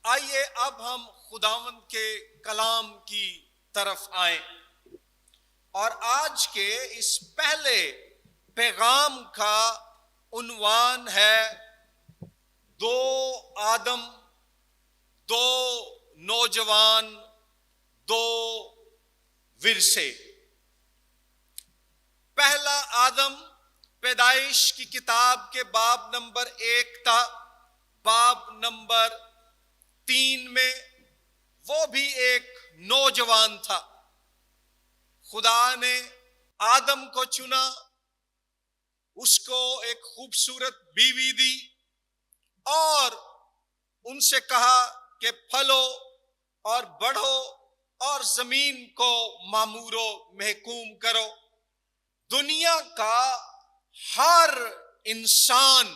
آئیے اب ہم خداوند کے کلام کی طرف آئیں اور آج کے اس پہلے پیغام کا عنوان ہے دو آدم، دو نوجوان، دو ورثے۔ پہلا آدم پیدائش کی کتاب کے باب نمبر 1 تھا، باب نمبر 3 میں وہ بھی ایک نوجوان تھا۔ خدا نے آدم کو چنا، اس کو ایک خوبصورت بیوی دی اور ان سے کہا کہ پھلو اور بڑھو اور زمین کو معمور و محکوم کرو۔ دنیا کا ہر انسان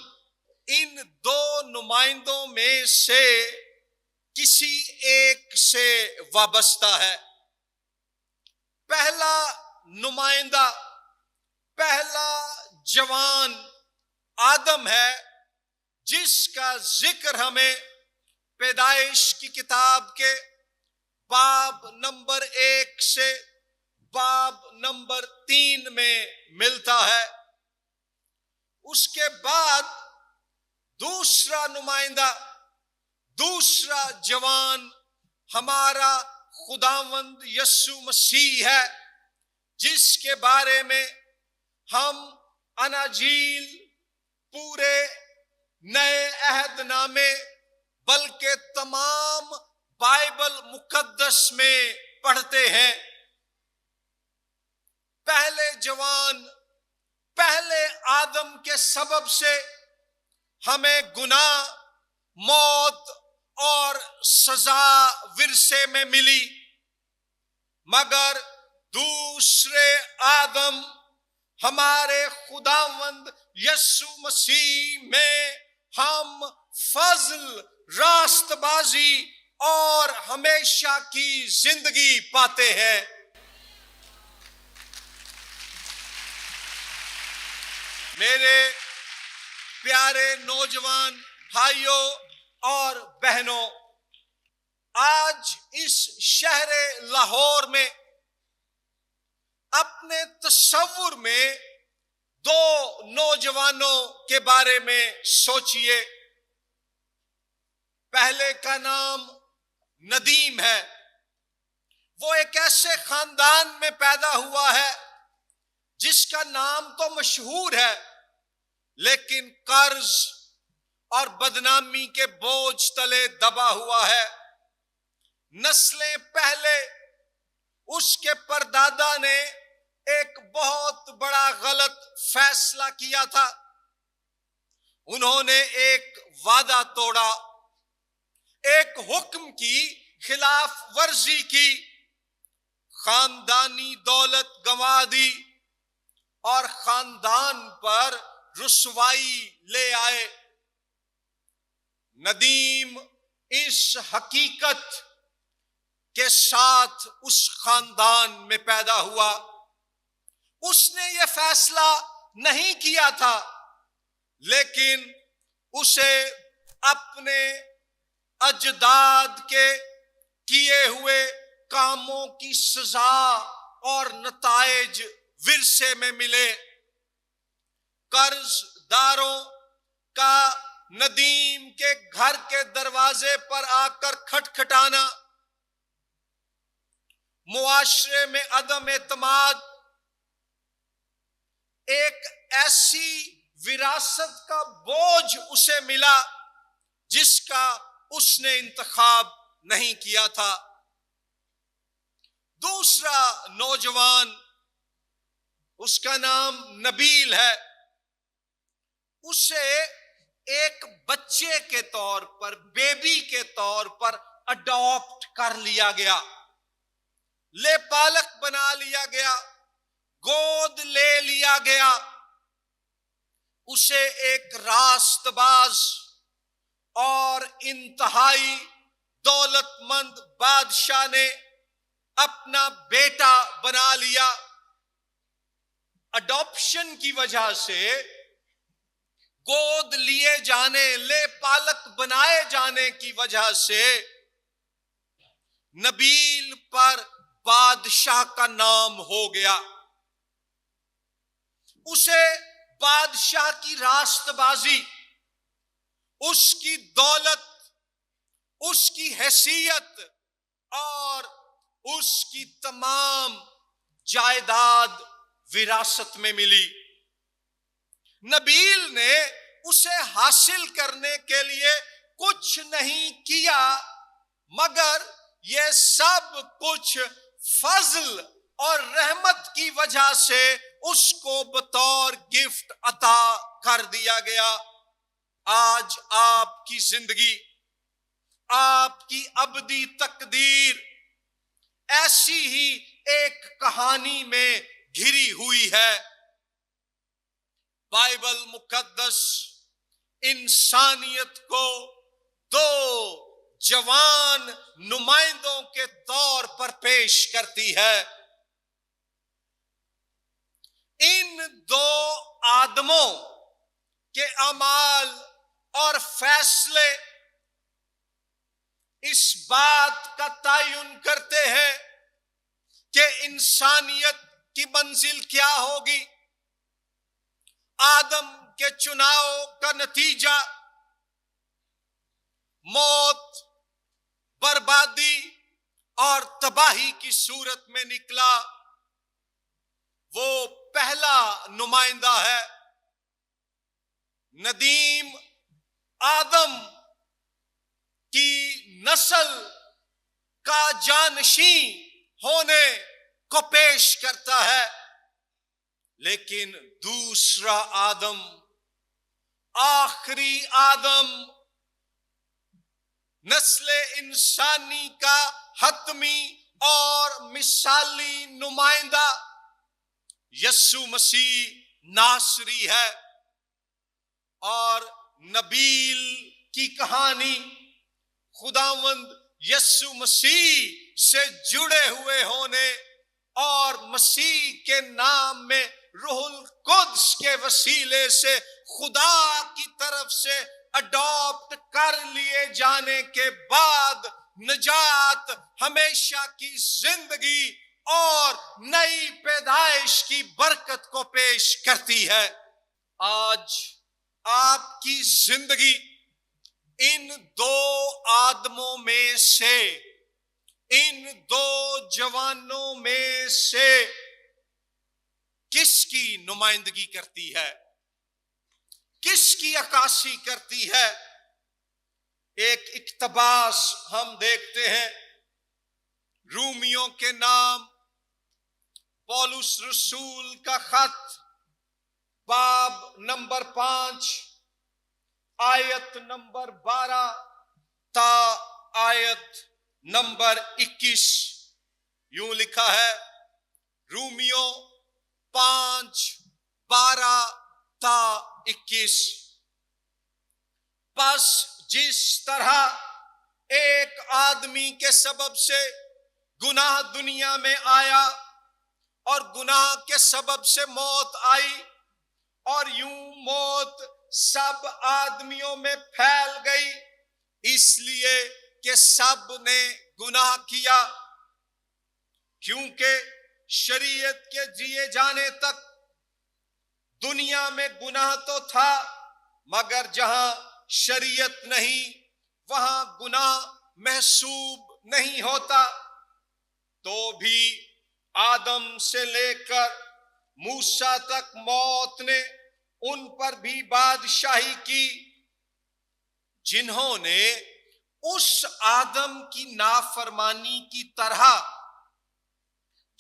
ان دو نمائندوں میں سے کسی ایک سے وابستہ ہے۔ پہلا نمائندہ، پہلا جوان آدم ہے، جس کا ذکر ہمیں پیدائش کی کتاب کے باب نمبر 1 سے باب نمبر 3 میں ملتا ہے۔ اس کے بعد دوسرا نمائندہ، دوسرا جوان ہمارا خداوند یسوع مسیح ہے، جس کے بارے میں ہم اناجیل، پورے نئے عہد نامے بلکہ تمام بائبل مقدس میں پڑھتے ہیں۔ پہلے جوان، پہلے آدم کے سبب سے ہمیں گناہ، موت اور سزا ورثے میں ملی، مگر دوسرے آدم ہمارے خداوند یسوع مسیح میں ہم فضل، راست بازی اور ہمیشہ کی زندگی پاتے ہیں۔ میرے پیارے نوجوان بھائیوں اور بہنوں، آج اس شہر لاہور میں اپنے تصور میں دو نوجوانوں کے بارے میں سوچئے۔ پہلے کا نام ندیم ہے۔ وہ ایک ایسے خاندان میں پیدا ہوا ہے جس کا نام تو مشہور ہے، لیکن قرض اور بدنامی کے بوجھ تلے دبا ہوا ہے۔ نسلیں پہلے اس کے پردادا نے ایک بہت بڑا غلط فیصلہ کیا تھا۔ انہوں نے ایک وعدہ توڑا، ایک حکم کی خلاف ورزی کی، خاندانی دولت گنوا دی اور خاندان پر رسوائی لے آئے۔ ندیم اس حقیقت کے ساتھ اس خاندان میں پیدا ہوا۔ اس نے یہ فیصلہ نہیں کیا تھا، لیکن اسے اپنے اجداد کے کیے ہوئے کاموں کی سزا اور نتائج ورثے میں ملے۔ قرض داروں کا ندیم کے گھر کے دروازے پر آ کر کھٹکھٹانا، معاشرے میں عدم اعتماد، ایک ایسی وراثت کا بوجھ اسے ملا جس کا اس نے انتخاب نہیں کیا تھا۔ دوسرا نوجوان، اس کا نام نبیل ہے۔ اسے ایک بچے کے طور پر، بیبی کے طور پر اڈاپٹ کر لیا گیا، لے پالک بنا لیا گیا، گود لے لیا گیا۔ اسے ایک راست باز اور انتہائی دولت مند بادشاہ نے اپنا بیٹا بنا لیا۔ اڈاپشن کی وجہ سے گود لیے جانے، لے پالک بنائے جانے کی وجہ سے نبیل پر بادشاہ کا نام ہو گیا. اسے بادشاہ کی راست بازی، اس کی دولت، اس کی حیثیت اور اس کی تمام جائیداد وراثت میں ملی. نبیل نے اسے حاصل کرنے کے لیے کچھ نہیں کیا، مگر یہ سب کچھ فضل اور رحمت کی وجہ سے اس کو بطور گفٹ عطا کر دیا گیا. آج آپ کی زندگی، آپ کی ابدی تقدیر ایسی ہی ایک کہانی میں گھری ہوئی ہے. بائبل مقدس انسانیت کو دو جوان نمائندوں کے طور پر پیش کرتی ہے. ان دو آدموں کے اعمال اور فیصلے اس بات کا تعین کرتے ہیں کہ انسانیت کی منزل کیا ہوگی. آدم کے چناؤ کا نتیجہ موت، بربادی اور تباہی کی صورت میں نکلا. وہ پہلا نمائندہ ہے. ندیم آدم کی نسل کا جانشین ہونے کو پیش کرتا ہے، لیکن دوسرا آدم، آخری آدم، نسل انسانی کا حتمی اور مثالی نمائندہ یسوع مسیح ناصری ہے. اور نبیل کی کہانی خداوند یسوع مسیح سے جڑے ہوئے ہونے اور مسیح کے نام میں روح القدس کے وسیلے سے خدا کی طرف سے اڈاپٹ کر لیے جانے کے بعد نجات، ہمیشہ کی زندگی اور نئی پیدائش کی برکت کو پیش کرتی ہے. آج آپ کی زندگی ان دو آدموں میں سے، ان دو جوانوں میں سے کس کی نمائندگی کرتی ہے، کس کی عکاسی کرتی ہے؟ ایک اقتباس ہم دیکھتے ہیں رومیوں کے نام پولس رسول کا خط، باب نمبر 5 آیت نمبر 12 تا آیت نمبر 21. یوں لکھا ہے، رومیوں 5:12 تا 21. بس جس طرح ایک آدمی کے سبب سے گناہ دنیا میں آیا اور گناہ کے سبب سے موت آئی، اور یوں موت سب آدمیوں میں پھیل گئی، اس لیے کہ سب نے گناہ کیا. کیونکہ شریعت کے دیے جانے تک دنیا میں گناہ تو تھا، مگر جہاں شریعت نہیں وہاں گناہ محسوب نہیں ہوتا. تو بھی آدم سے لے کر موسیٰ تک موت نے ان پر بھی بادشاہی کی، جنہوں نے اس آدم کی نافرمانی کی طرح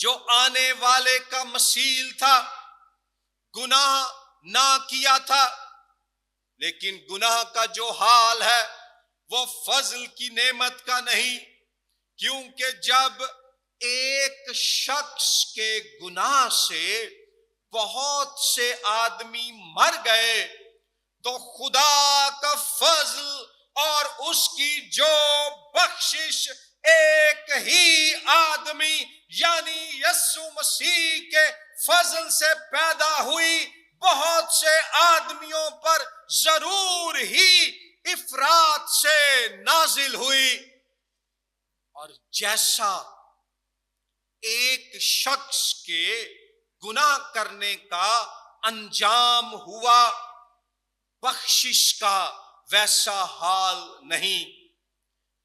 جو آنے والے کا مثیل تھا گناہ نہ کیا تھا. لیکن گناہ کا جو حال ہے وہ فضل کی نعمت کا نہیں، کیونکہ جب ایک شخص کے گناہ سے بہت سے آدمی مر گئے تو خدا کا فضل اور اس کی جو بخشش ایک ہی آدمی یعنی یسوع مسیح کے فضل سے پیدا ہوئی، بہت سے آدمیوں پر ضرور ہی افراط سے نازل ہوئی، اور جیسا ایک شخص کے گناہ کرنے کا انجام ہوا بخشش کا، ویسا حال نہیں،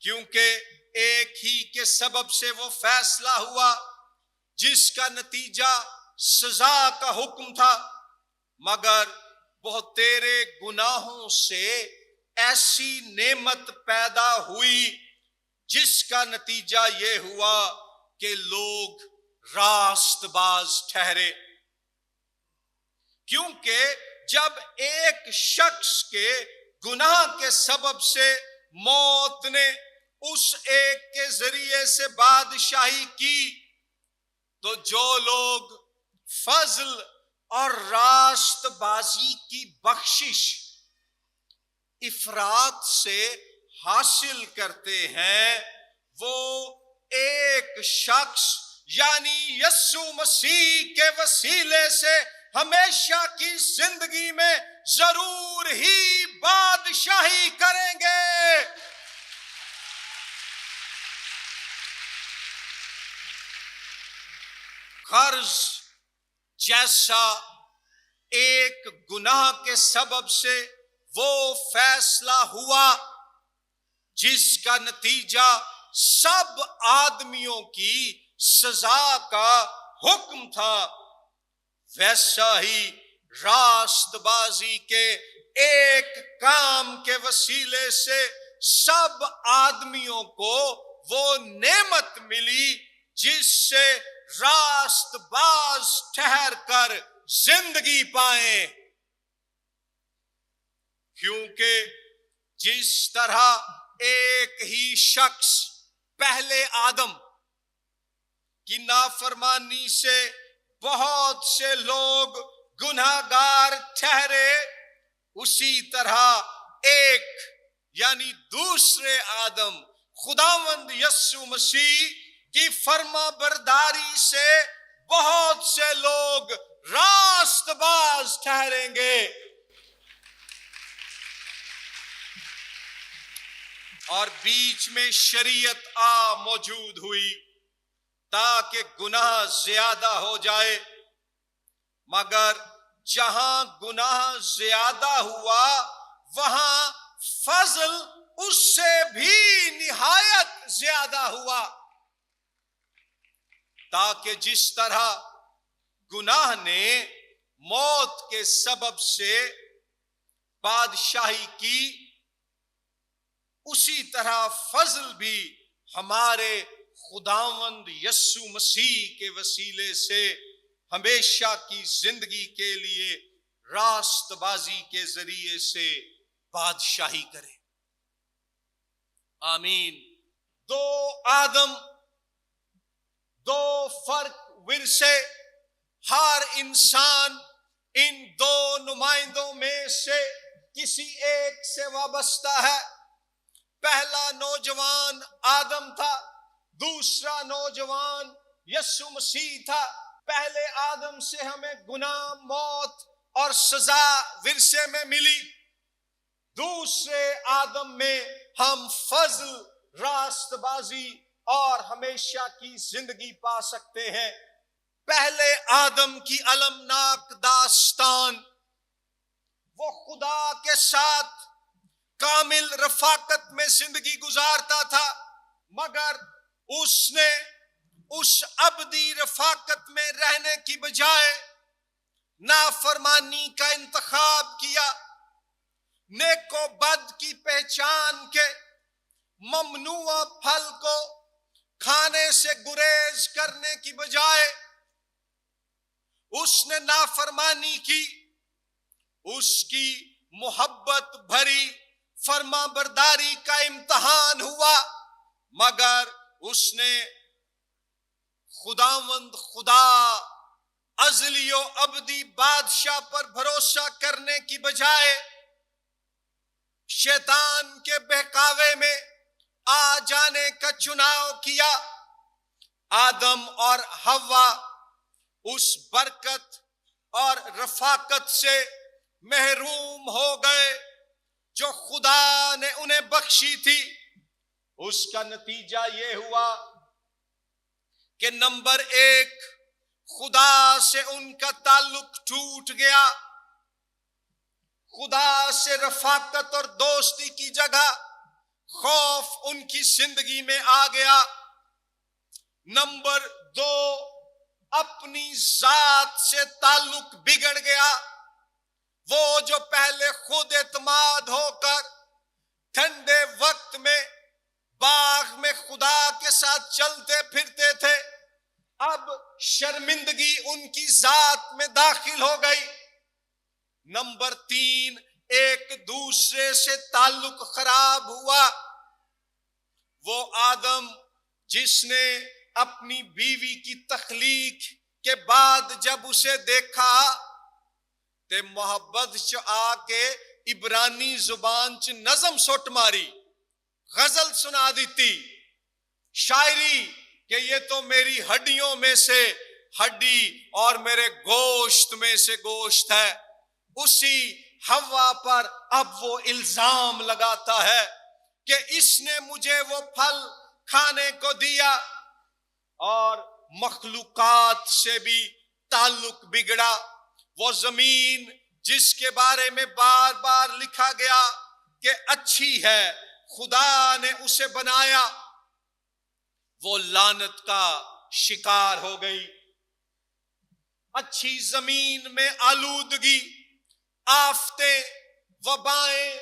کیونکہ ایک ہی کے سبب سے وہ فیصلہ ہوا جس کا نتیجہ سزا کا حکم تھا، مگر وہ تیرے گناہوں سے ایسی نعمت پیدا ہوئی جس کا نتیجہ یہ ہوا کہ لوگ راست باز ٹھہرے۔ کیونکہ جب ایک شخص کے گناہ کے سبب سے موت نے اس ایک کے ذریعے سے بادشاہی کی، تو جو لوگ فضل اور راست بازی کی بخشش افراط سے حاصل کرتے ہیں، وہ ایک شخص یعنی یسوع مسیح کے وسیلے سے ہمیشہ کی زندگی میں ضرور ہی بادشاہی کریں گے۔ غرض جیسا ایک گناہ کے سبب سے وہ فیصلہ ہوا جس کا نتیجہ سب آدمیوں کی سزا کا حکم تھا، ویسا ہی راست بازی کے ایک کام کے وسیلے سے سب آدمیوں کو وہ نعمت ملی جس سے راست باز ٹھہر کر زندگی پائیں۔ کیونکہ جس طرح ایک ہی شخص پہلے آدم کی نافرمانی سے بہت سے لوگ گناہگار ٹھہرے، اسی طرح ایک یعنی دوسرے آدم خداوند یسوع مسیح کی فرما برداری سے بہت سے لوگ راست باز ٹھہریں گے۔ اور بیچ میں شریعت موجود ہوئی تاکہ گناہ زیادہ ہو جائے، مگر جہاں گناہ زیادہ ہوا وہاں فضل اس سے بھی نہایت زیادہ ہوا، تاکہ جس طرح گناہ نے موت کے سبب سے بادشاہی کی، اسی طرح فضل بھی ہمارے خداوند یسوع مسیح کے وسیلے سے ہمیشہ کی زندگی کے لیے راست بازی کے ذریعے سے بادشاہی کرے۔ آمین۔ دو آدم، دو فرق ورثے، ہر انسان ان دو نمائندوں میں سے کسی ایک سے وابستہ ہے۔ پہلا نوجوان آدم تھا، دوسرا نوجوان یسوع مسیح تھا۔ پہلے آدم سے ہمیں گناہ، موت اور سزا ورثے میں ملی، دوسرے آدم میں ہم فضل، راست بازی اور ہمیشہ کی زندگی پا سکتے ہیں۔ پہلے آدم کی المناک داستان، وہ خدا کے ساتھ کامل رفاقت میں زندگی گزارتا تھا، مگر اس نے اس ابدی رفاقت میں رہنے کی بجائے نافرمانی کا انتخاب کیا۔ نیک و بد کی پہچان کے ممنوع پھل کو کھانے سے گریز کرنے کی بجائے اس نے نافرمانی کی۔ اس کی محبت بھری فرما برداری کا امتحان ہوا، مگر اس نے خداوند خدا ازلی و ابدی بادشاہ پر بھروسہ کرنے کی بجائے شیطان کے بہکاوے میں آ جانے کا چناؤ کیا۔ آدم اور حوا اس برکت اور رفاقت سے محروم ہو گئے جو خدا نے انہیں بخشی تھی. اس کا نتیجہ یہ ہوا کہ نمبر 1 خدا سے ان کا تعلق ٹوٹ گیا. خدا سے رفاقت اور دوستی کی جگہ خوف ان کی زندگی میں آ گیا. نمبر 2 اپنی ذات سے تعلق بگڑ گیا. وہ جو پہلے خود اعتماد ہو کر ٹھنڈے وقت میں باغ میں خدا کے ساتھ چلتے پھرتے تھے، اب شرمندگی ان کی ذات میں داخل ہو گئی. نمبر 3 ایک دوسرے سے تعلق خراب ہوا. وہ آدم جس نے اپنی بیوی کی تخلیق کے بعد جب اسے دیکھا تے محبت چ آ کے عبرانی زبان چ نظم سٹ ماری، غزل سنا دیتی، شاعری کہ یہ تو میری ہڈیوں میں سے ہڈی اور میرے گوشت میں سے گوشت ہے. اسی ہوا پر اب وہ الزام لگاتا ہے کہ اس نے مجھے وہ پھل کھانے کو دیا. اور مخلوقات سے بھی تعلق بگڑا. وہ زمین جس کے بارے میں بار بار لکھا گیا کہ اچھی ہے، خدا نے اسے بنایا، وہ لعنت کا شکار ہو گئی. اچھی زمین میں آلودگی، آفتیں، وبائیں،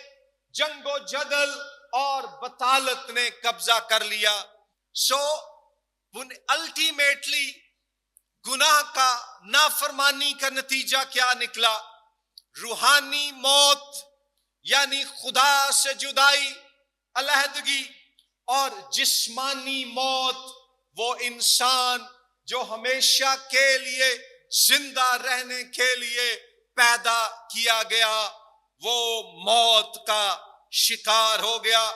جنگ و جدل اور بطالت نے قبضہ کر لیا. سو الٹیمیٹلی گناہ کا، نافرمانی کا نتیجہ کیا نکلا؟ روحانی موت یعنی خدا سے جدائی، علیحدگی، اور جسمانی موت وہ انسان جو ہمیشہ کے لیے زندہ رہنے کے لیے پیدا کیا گیا وہ موت کا شکار ہو گیا.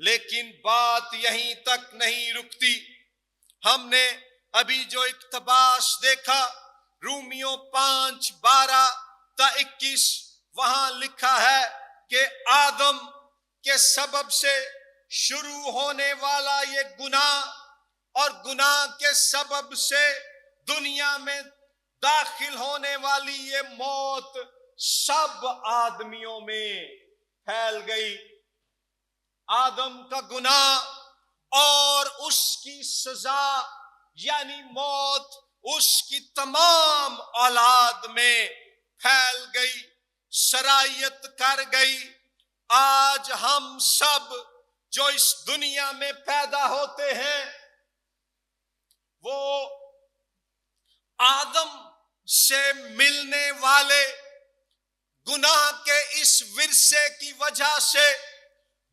لیکن بات یہیں تک نہیں رکتی. ہم نے ابھی جو اقتباس دیکھا رومیوں 5:12-21، وہاں لکھا ہے کہ آدم کے سبب سے شروع ہونے والا یہ گناہ اور گناہ کے سبب سے دنیا میں داخل ہونے والی یہ موت سب آدمیوں میں پھیل گئی. آدم کا گناہ اور اس کی سزا یعنی موت اس کی تمام اولاد میں پھیل گئی، سرایت کر گئی. آج ہم سب جو اس دنیا میں پیدا ہوتے ہیں وہ آدم سے ملنے والے گناہ کے اس ورثے کی وجہ سے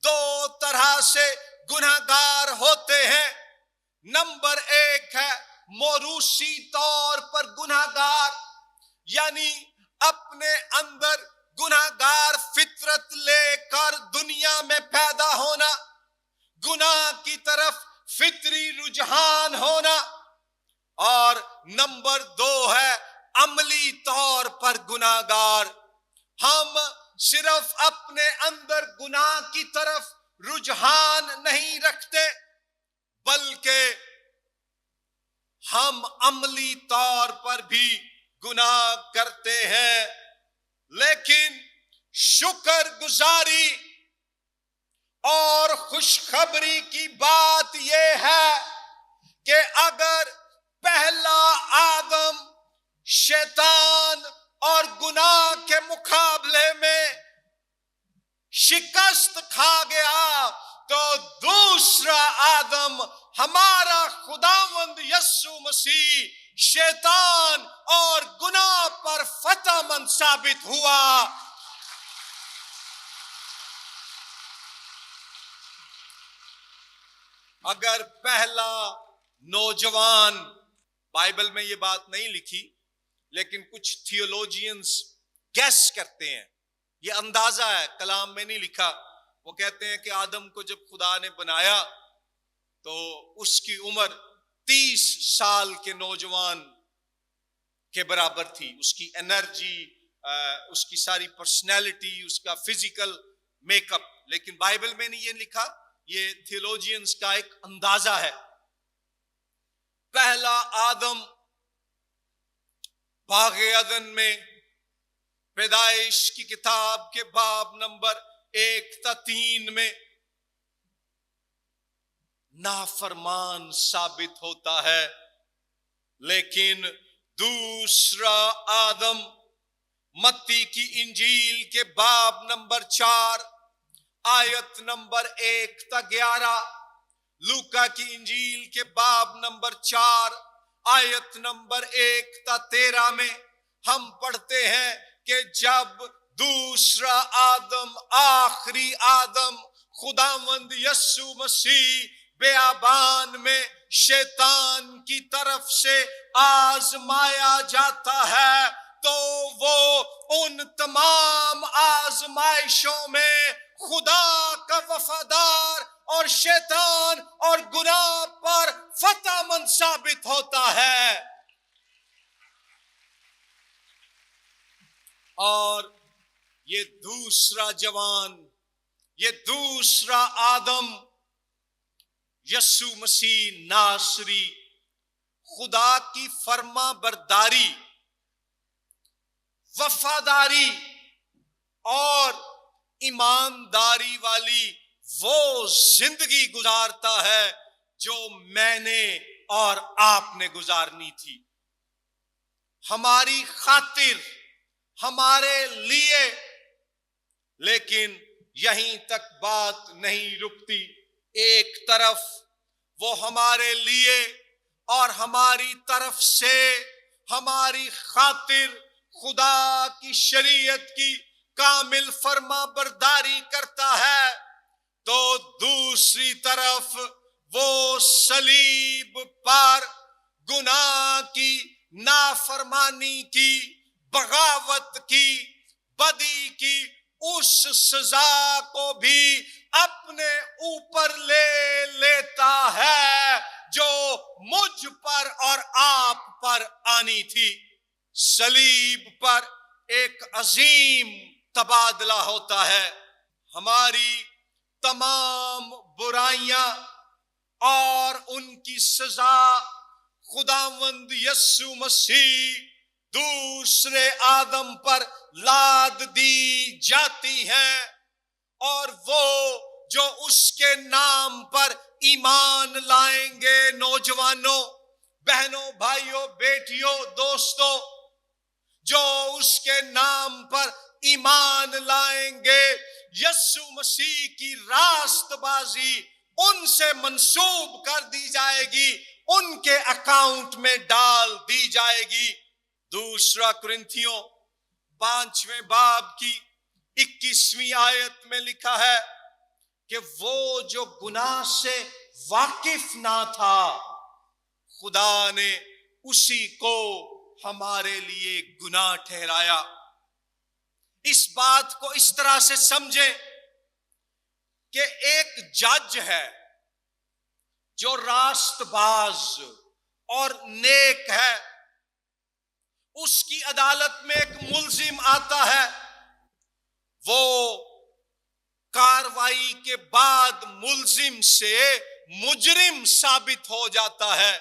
2 طرح سے گناہگار ہوتے ہیں. نمبر 1 ہے موروثی طور پر گناہگار، یعنی اپنے اندر گناہگار فطرت لے کر دنیا میں پیدا ہونا، گناہ کی طرف فطری رجحان ہونا. اور نمبر 2 ہے عملی طور پر گناہگار. ہم صرف اپنے اندر گناہ کی طرف رجحان نہیں رکھتے بلکہ ہم عملی طور پر بھی گناہ کرتے ہیں. لیکن شکر گزاری اور خوشخبری کی بات یہ ہے کہ اگر پہلا آدم شیطان اور گناہ کے مقابلے میں شکست کھا گیا تو دوسرا آدم ہمارا خداوند یسوع مسیح شیطان اور گناہ پر فتح مند ثابت ہوا. اگر پہلا نوجوان، بائبل میں یہ بات نہیں لکھی لیکن کچھ تھیولوجینز گیس کرتے ہیں، یہ اندازہ ہے، کلام میں نہیں لکھا. وہ کہتے ہیں کہ آدم کو جب خدا نے بنایا تو اس کی عمر 30 سال کے نوجوان کے برابر تھی. اس کی انرجی، اس کی ساری پرسنالٹی، اس کا فزیکل میک اپ. لیکن بائبل میں نے یہ لکھا، یہ تھیولوجینز کا ایک اندازہ ہے. پہلا آدم باغ عدن میں، پیدائش کی کتاب کے باب نمبر 1-3 میں نافرمان ثابت ہوتا ہے. لیکن دوسرا آدم متی کی انجیل کے باب نمبر 4 آیت نمبر 1-11، لوکا کی انجیل کے باب نمبر 4 آیت نمبر 1-13 میں ہم پڑھتے ہیں کہ جب دوسرا آدم، آخری آدم، خداوند یسوع مسیح بیابان میں شیطان کی طرف سے آزمایا جاتا ہے، تو وہ ان تمام آزمائشوں میں خدا کا وفادار اور شیطان اور گناہ پر فتح مند ثابت ہوتا ہے. اور یہ دوسرا جوان، یہ دوسرا آدم یسوع مسیح ناصری، خدا کی فرما برداری، وفاداری اور ایمانداری والی وہ زندگی گزارتا ہے جو میں نے اور آپ نے گزارنی تھی. ہماری خاطر، ہمارے لیے. لیکن یہیں تک بات نہیں رکتی. ایک طرف وہ ہمارے لیے اور ہماری طرف سے ہماری خاطر خدا کی شریعت کی کامل فرما برداری کرتا ہے، تو دوسری طرف وہ صلیب پر گناہ کی، نافرمانی کی، بغاوت کی، بدی کی اس سزا کو بھی اپنے اوپر لے لیتا ہے جو مجھ پر اور آپ پر آنی تھی. صلیب پر ایک عظیم تبادلہ ہوتا ہے. ہماری تمام برائیاں اور ان کی سزا خداوند یسوع مسیح دوسرے آدم پر لاد دی جاتی ہیں، اور وہ جو اس کے نام پر ایمان لائیں گے، نوجوانوں، بہنوں، بھائیوں، بیٹیوں، دوستوں، جو اس کے نام پر ایمان لائیں گے، یسوع مسیح کی راست بازی ان سے منسوب کر دی جائے گی، ان کے اکاؤنٹ میں ڈال دی جائے گی. دوسرا کرنتھیوں 5 باب کی 21ویں آیت میں لکھا ہے کہ وہ جو گناہ سے واقف نہ تھا، خدا نے اسی کو ہمارے لیے گناہ ٹھہرایا. اس بات کو اس طرح سے سمجھیں کہ ایک جج ہے جو راست باز اور نیک ہے. اس کی عدالت میں ایک ملزم آتا ہے، وہ کاروائی کے بعد ملزم سے مجرم ثابت ہو جاتا ہے.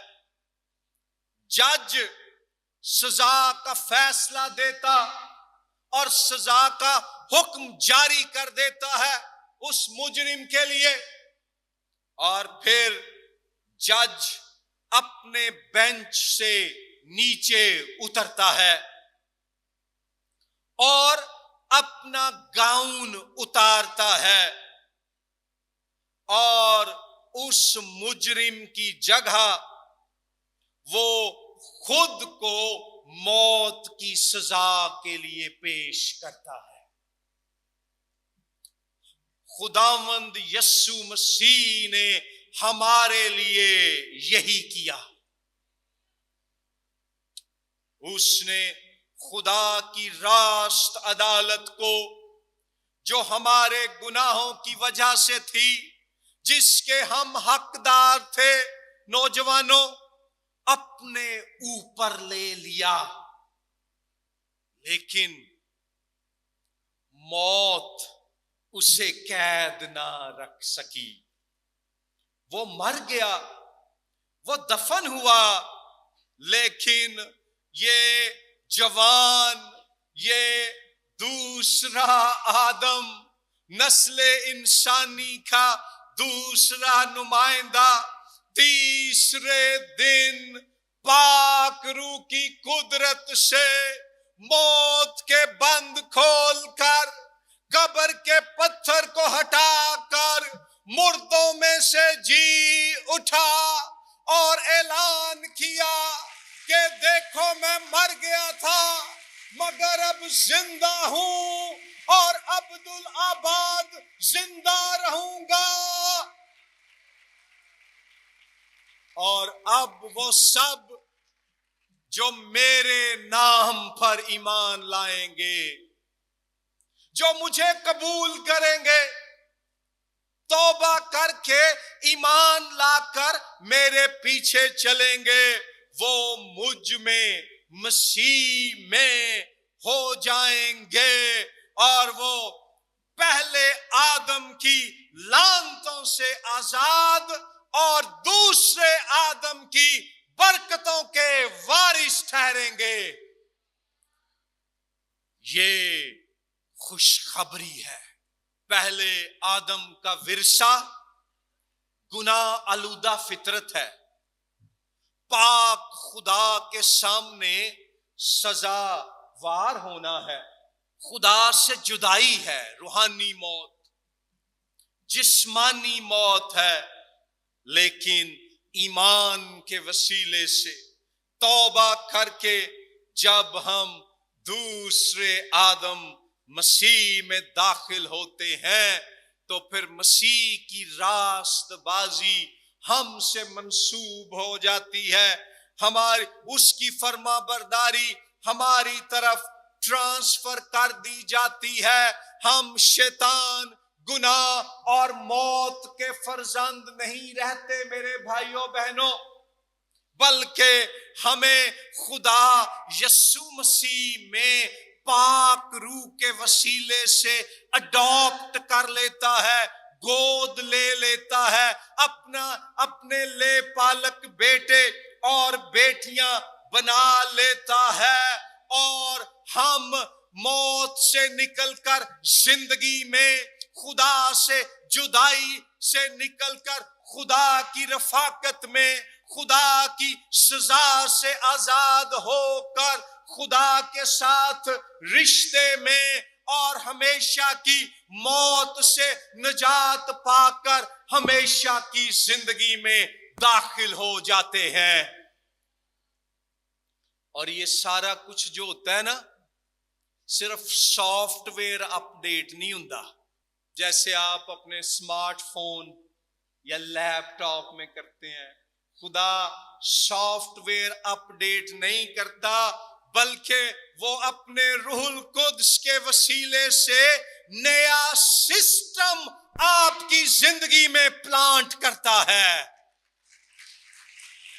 جج سزا کا فیصلہ دیتا اور سزا کا حکم جاری کر دیتا ہے اس مجرم کے لیے، اور پھر جج اپنے بینچ سے نیچے اترتا ہے اور اپنا گاؤن اتارتا ہے اور اس مجرم کی جگہ وہ خود کو موت کی سزا کے لیے پیش کرتا ہے. خداوند یسوع مسیح نے ہمارے لیے یہی کیا. اس نے خدا کی راست عدالت کو، جو ہمارے گناہوں کی وجہ سے تھی، جس کے ہم حقدار تھے، نوجوانوں، اپنے اوپر لے لیا. لیکن موت اسے قید نہ رکھ سکی. وہ مر گیا, وہ دفن ہوا, لیکن یہ جوان, یہ دوسرا آدم, نسل انسانی کا دوسرا نمائندہ, تیسرے دن پاک روح کی قدرت سے موت کے بند کھول کر, قبر کے پتھر کو ہٹا کر مردوں میں سے جی اٹھا اور اعلان کیا کہ دیکھو میں مر گیا تھا مگر اب زندہ ہوں اور عبدالآباد زندہ رہوں گا. اور اب وہ سب جو میرے نام پر ایمان لائیں گے, جو مجھے قبول کریں گے, توبہ کر کے ایمان لا کر میرے پیچھے چلیں گے, وہ مجھ میں مسیح میں ہو جائیں گے اور وہ پہلے آدم کی لعنتوں سے آزاد اور دوسرے آدم کی برکتوں کے وارث ٹھہریں گے. یہ خوشخبری ہے. پہلے آدم کا ورثہ گناہ آلودہ فطرت ہے, پاک خدا کے سامنے سزاوار ہونا ہے, خدا سے جدائی ہے, روحانی موت, جسمانی موت ہے. لیکن ایمان کے وسیلے سے توبہ کر کے جب ہم دوسرے آدم مسیح میں داخل ہوتے ہیں تو پھر مسیح کی راست بازی ہم سے منسوب ہو جاتی ہے, ہماری اس کی فرما برداری ہماری طرف ٹرانسفر کر دی جاتی ہے. ہم شیطان, گناہ اور موت کے فرزند نہیں رہتے میرے بھائیوں بہنوں, بلکہ ہمیں خدا یسوع مسیح میں پاک روح کے وسیلے سے اڈاپٹ کر لیتا ہے, گود لے لیتا ہے, اپنے لے پالک بیٹے اور بیٹیاں بنا لیتا ہے, اور ہم موت سے نکل کر زندگی میں, خدا سے جدائی سے نکل کر خدا کی رفاقت میں, خدا کی سزا سے آزاد ہو کر خدا کے ساتھ رشتے میں اور ہمیشہ کی موت سے نجات پا کر ہمیشہ کی زندگی میں داخل ہو جاتے ہیں. اور یہ سارا کچھ جو ہوتا ہے نا, صرف سافٹ ویئر اپ ڈیٹ نہیں ہوتا, جیسے آپ اپنے اسمارٹ فون یا لیپ ٹاپ میں کرتے ہیں. خدا سافٹ ویئر اپ ڈیٹ نہیں کرتا, بلکہ وہ اپنے روح القدس کے وسیلے سے نیا سسٹم آپ کی زندگی میں پلانٹ کرتا ہے,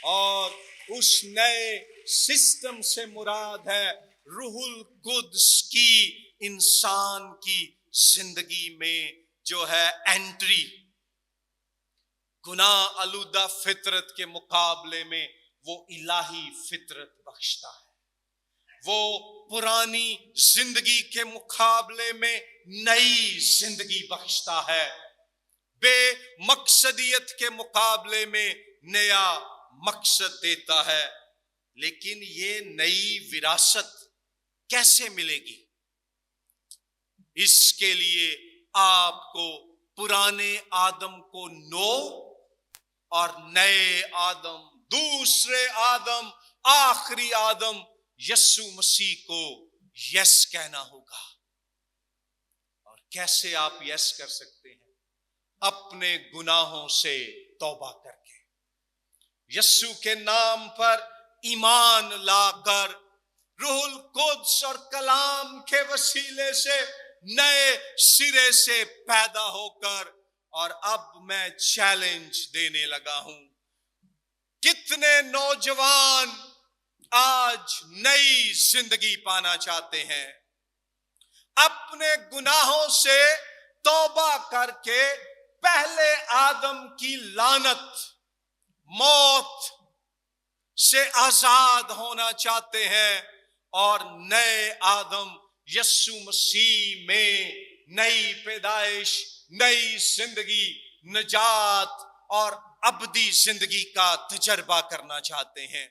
اور اس نئے سسٹم سے مراد ہے روح القدس کی انسان کی زندگی میں جو ہے انٹری. گناہ آلودہ فطرت کے مقابلے میں وہ الہی فطرت بخشتا ہے, وہ پرانی زندگی کے مقابلے میں نئی زندگی بخشتا ہے, بے مقصدیت کے مقابلے میں نیا مقصد دیتا ہے. لیکن یہ نئی وراثت کیسے ملے گی؟ اس کے لیے آپ کو پرانے آدم کو نو اور نئے آدم, دوسرے آدم, آخری آدم یسوع مسیح کو یس کہنا ہوگا. اور کیسے آپ یس کر سکتے ہیں؟ اپنے گناہوں سے توبہ کر کے, یسوع کے نام پر ایمان لا کر, روح القدس اور کلام کے وسیلے سے نئے سرے سے پیدا ہو کر. اور اب میں چیلنج دینے لگا ہوں, کتنے نوجوان آج نئی زندگی پانا چاہتے ہیں، اپنے گناہوں سے توبہ کر کے پہلے آدم کی لعنت موت سے آزاد ہونا چاہتے ہیں، اور نئے آدم یسوع مسیح میں نئی پیدائش، نئی زندگی، نجات اور ابدی زندگی کا تجربہ کرنا چاہتے ہیں۔